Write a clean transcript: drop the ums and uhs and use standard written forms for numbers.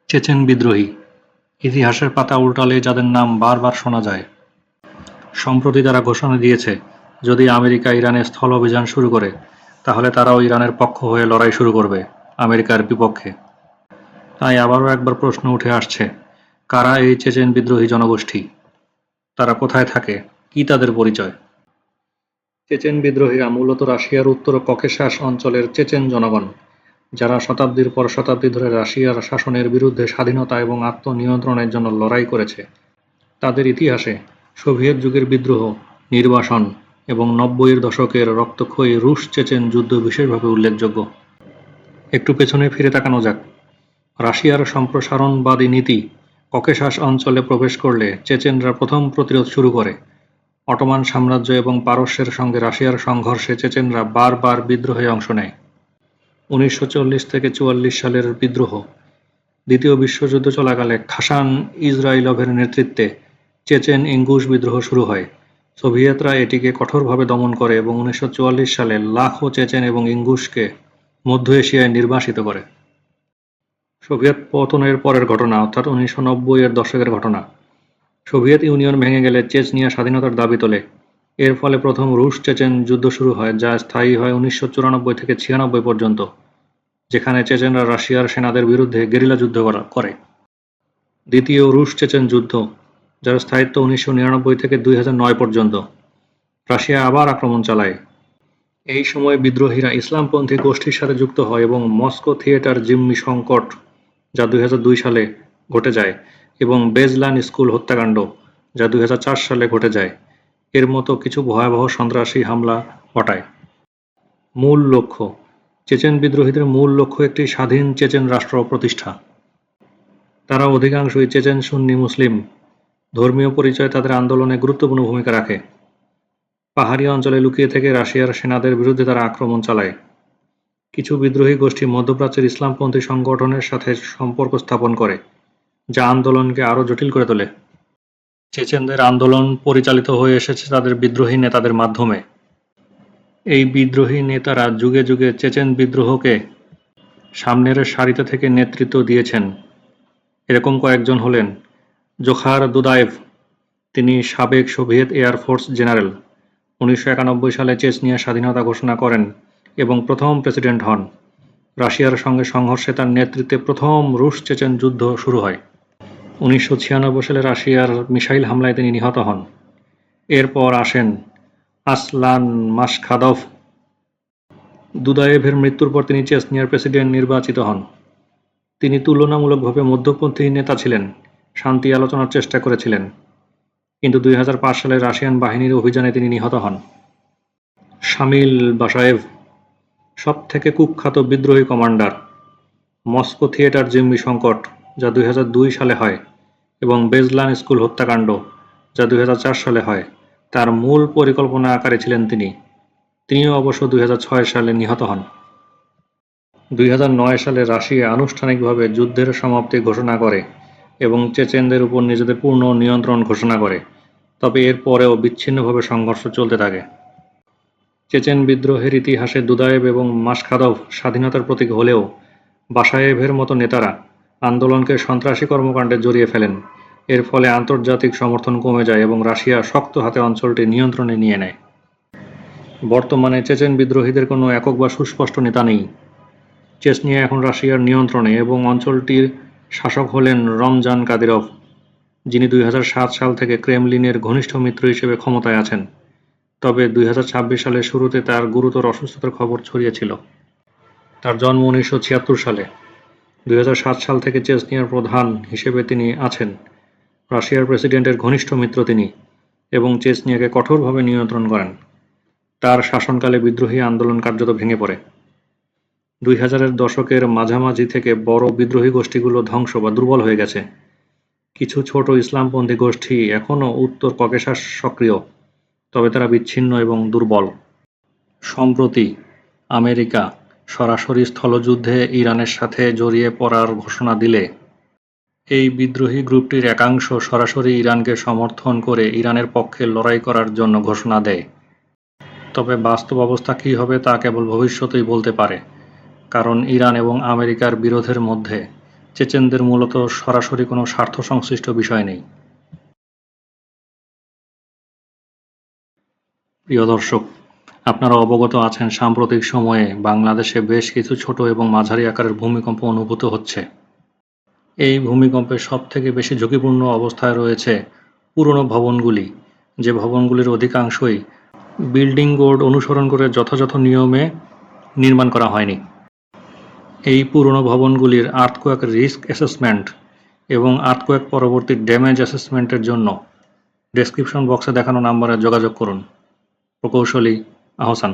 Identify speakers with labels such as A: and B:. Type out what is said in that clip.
A: Chechen বিদ্রোহী, ইতিহাসের পাতা উল্টালে যাদের নাম বারবার শোনা যায়। সম্প্রতি তারা ঘোষণা দিয়েছে, যদি আমেরিকা ইরানে স্থল অভিযান শুরু করে, তাহলে তারাও ইরানের পক্ষ হয়ে লড়াই শুরু করবে, আমেরিকার বিপক্ষে। তাই আবারও একবার প্রশ্ন উঠে আসছে, কারা এই চেচেন বিদ্রোহী জনগোষ্ঠী? তারা কোথায় থাকে? কী তাদের পরিচয়? চেচেন বিদ্রোহীরা মূলত রাশিয়ার উত্তর ককেশাস অঞ্চলের চেচেন জনগণ, যারা শতাব্দীর পর শতাব্দী ধরে রাশিয়ার শাসনের বিরুদ্ধে স্বাধীনতা এবং আত্মনিয়ন্ত্রণের জন্য লড়াই করেছে। তাদের ইতিহাসে সোভিয়েত যুগের বিদ্রোহ, নির্বাসন এবং ৯০-এর দশকের রক্তক্ষয়ী রুশ-চেচেন যুদ্ধ বিশেষভাবে উল্লেখযোগ্য। একটু পেছনে ফিরে তাকানো যাক। রাশিয়ার সম্প্রসারণবাদী নীতি ককেশাস অঞ্চলে প্রবেশ করলে চেচেনরা প্রথম প্রতিরোধ শুরু করে। অটোমান সাম্রাজ্য এবং পারস্যের সঙ্গে রাশিয়ার সংঘর্ষে চেচেনরা বারবার বিদ্রোহে অংশ নেয়। ১৯৪০ থেকে ৪৪ সালের বিদ্রোহ। দ্বিতীয় বিশ্বযুদ্ধ চলাকালে হাসান ইসরাইলভের নেতৃত্বে চেচেন ইঙ্গুশ বিদ্রোহ শুরু হয়। সোভিয়েতরা এটিকে কঠোরভাবে দমন করে এবং ১৯৪৪ সালে লাখো চেচেন এবং ইঙ্গুশকে মধ্য এশিয়ায় নির্বাসিত করে। সোভিয়েত পতনের পরের ঘটনা, অর্থাৎ ১৯৯০-এর দশকের ঘটনা। সোভিয়েত ইউনিয়ন ভেঙে গেলে চেচনিয়া স্বাধীনতার দাবি তোলে। এর ফলে প্রথম রুশ-চেচেন যুদ্ধ শুরু হয়, যা স্থায়ী হয় ১৯৯৪ থেকে ৯৬ পর্যন্ত, যেখানে চেচেনরা রাশিয়ার সেনাদের বিরুদ্ধে গেরিলা যুদ্ধ করে। দ্বিতীয় রুশ-চেচেন যুদ্ধ, যার স্থায়িত্ব ১৯৯৯ থেকে ২০০৯ পর্যন্ত। রাশিয়া আবার আক্রমণ চালায়। এই সময় বিদ্রোহীরা ইসলামপন্থী গোষ্ঠীর সাথে যুক্ত হয় এবং মস্কো থিয়েটার জিম্মি সংকট, যা ২০০২ সালে ঘটে যায়, এবং বেজলান স্কুল হত্যাকাণ্ড, যা ২০০৪ সালে ঘটে যায়, এর মতো কিছু ভয়াবহ সন্ত্রাসী হামলা ঘটায়। মূল লক্ষ্য: চেচেন বিদ্রোহীদের মূল লক্ষ্য একটি স্বাধীন চেচেন রাষ্ট্র প্রতিষ্ঠা। তারা অধিকাংশই চেচেন সুন্নি মুসলিম। ধর্মীয় পরিচয় তাদের আন্দোলনে গুরুত্বপূর্ণ ভূমিকা রাখে। পাহাড়ি অঞ্চলে লুকিয়ে থেকে রাশিয়ার সেনাদের বিরুদ্ধে তারা আক্রমণ চালায়। কিছু বিদ্রোহী গোষ্ঠী মধ্যপ্রাচ্যের ইসলামপন্থী সংগঠনের সাথে সম্পর্ক স্থাপন করে, যা আন্দোলনকে আরও জটিল করে তোলে। চেচেনদের আন্দোলন পরিচালিত হয়ে এসেছে তাদের বিদ্রোহী নেতাদের মাধ্যমে। এই বিদ্রোহী নেতারা যুগে যুগে চেচেন বিদ্রোহকে সামনের সারিতে থেকে নেতৃত্ব দিয়েছেন। এরকম কয়েকজন হলেন: জোখার দুদায়েভ, তিনি সাবেক সোভিয়েত এয়ার ফোর্স জেনারেল। ১৯৯১ সালে চেচনিয়ার স্বাধীনতা ঘোষণা করেন এবং প্রথম প্রেসিডেন্ট হন। রাশিয়ার সঙ্গে সংঘর্ষে তার নেতৃত্বে প্রথম রুশ-চেচেন যুদ্ধ শুরু হয়। ১৯৯৬ সালে রাশিয়ার মিসাইল হামলায় তিনি নিহত হন। এরপর আসেন আসলান মাসখাদভ। দুদায়েভের মৃত্যুর পর তিনি চেচনিয়ার প্রেসিডেন্ট নির্বাচিত হন। তিনি তুলনামূলকভাবে মধ্যপন্থী নেতা ছিলেন, শান্তি আলোচনার চেষ্টা করেছিলেন, কিন্তু ২০০৫ সালে রাশিয়ান বাহিনীর অভিযানে তিনি নিহত হন। শামিল বাসায়েভ, সবথেকে কুখ্যাত বিদ্রোহী কমান্ডার। মস্কো থিয়েটার জিম্মি সংকট, যা ২০০২ সালে হয়, এবং বেজলান স্কুল হত্যাকাণ্ড, যা ২০০৪ সালে হয়, তার মূল পরিকল্পনাকারী ছিলেন তিনি। তিনিও অবশ্য ২০০৬ সালে নিহত হন। ২০০৯ সালে রাশিয়া আনুষ্ঠানিকভাবে যুদ্ধের সমাপ্তি ঘোষণা করে এবং চেচেনদের উপর নিজেদের পূর্ণ নিয়ন্ত্রণ ঘোষণা করে, তবে এর পরেও বিচ্ছিন্নভাবে সংঘর্ষ চলতে থাকে। চেচেন বিদ্রোহের ইতিহাসে দুদায়েভ এবং মাসখাদভ স্বাধীনতার প্রতীক হলেও বাসায়েভের মতো নেতারা আন্দোলনকে সন্ত্রাসী কর্মকাণ্ডে জড়িয়ে ফেলেন। এর ফলে আন্তর্জাতিক সমর্থন কমে যায় এবং রাশিয়া শক্ত হাতে অঞ্চলটি নিয়ন্ত্রণে নিয়ে নেয়। বর্তমানে চেচেন বিদ্রোহীদের কোনো একক বা সুস্পষ্ট নেতা নেই। চেচনিয়া এখন রাশিয়ার নিয়ন্ত্রণে এবং অঞ্চলটির শাসক হলেন রমজান কাদিরভ, যিনি ২০০৭ সাল থেকে ক্রেমলিনের ঘনিষ্ঠ মিত্র হিসেবে ক্ষমতায় আছেন। তবে ২০২৬ সালের শুরুতে তার গুরুতর অসুস্থতার খবর ছড়িয়েছিল। তার জন্ম ১৯৭৬ সালে। ২০০৭ সাল থেকে চেচনিয়ার প্রধান হিসেবে তিনি আছেন। রাশিয়ার প্রেসিডেন্টের ঘনিষ্ঠ মিত্র তিনি এবং চেচনিয়াকে কঠোরভাবে নিয়ন্ত্রণ করেন। তার শাসনকালে বিদ্রোহী আন্দোলন কার্যত ভেঙে পড়ে। ২০০০-এর দশকের মাঝামাঝি থেকে বড় বিদ্রোহী গোষ্ঠীগুলো ধ্বংস বা দুর্বল হয়ে গেছে। কিছু ছোট ইসলামপন্থী গোষ্ঠী এখনও উত্তর ককেশাস সক্রিয়, তবে তারা বিচ্ছিন্ন এবং দুর্বল। সম্প্রতি আমেরিকা সরাসরি স্থলযুদ্ধে ইরানের সাথে জড়িয়ে পড়ার ঘোষণা দিলে এই বিদ্রোহী গ্রুপটির একাংশ সরাসরি ইরানকে সমর্থন করে ইরানের পক্ষে লড়াই করার জন্য ঘোষণা দেয়। তবে বাস্তব অবস্থা কী হবে তা কেবল ভবিষ্যতই বলতে পারে, কারণ ইরান এবং আমেরিকার বিরোধের মধ্যে চেচেনদের মূলত সরাসরি কোনো স্বার্থ সংশ্লিষ্ট বিষয় নেই। প্রিয় দর্শক, আপনারা অবগত আছেন সাম্প্রতিক সময়ে বাংলাদেশে বেশ কিছু ছোট এবং মাঝারি আকারের ভূমিকম্প অনুভূত হচ্ছে। এই ভূমিকম্পে সবথেকে বেশি ঝুঁকিপূর্ণ অবস্থায় রয়েছে পুরনো ভবনগুলি, যে ভবনগুলির অধিকাংশই বিল্ডিং কোড অনুসরণ করে যথাযথ নিয়মে নির্মাণ করা হয়নি। এই পুরনো ভবনগুলির আর্থকোয়েক রিস্ক অ্যাসেসমেন্ট এবং আর্থকোয়েক পরবর্তী ড্যামেজ অ্যাসেসমেন্টের জন্য ডেসক্রিপশন বক্সে দেখানো নম্বরে যোগাযোগ করুন। প্রকৌশলী আহসান।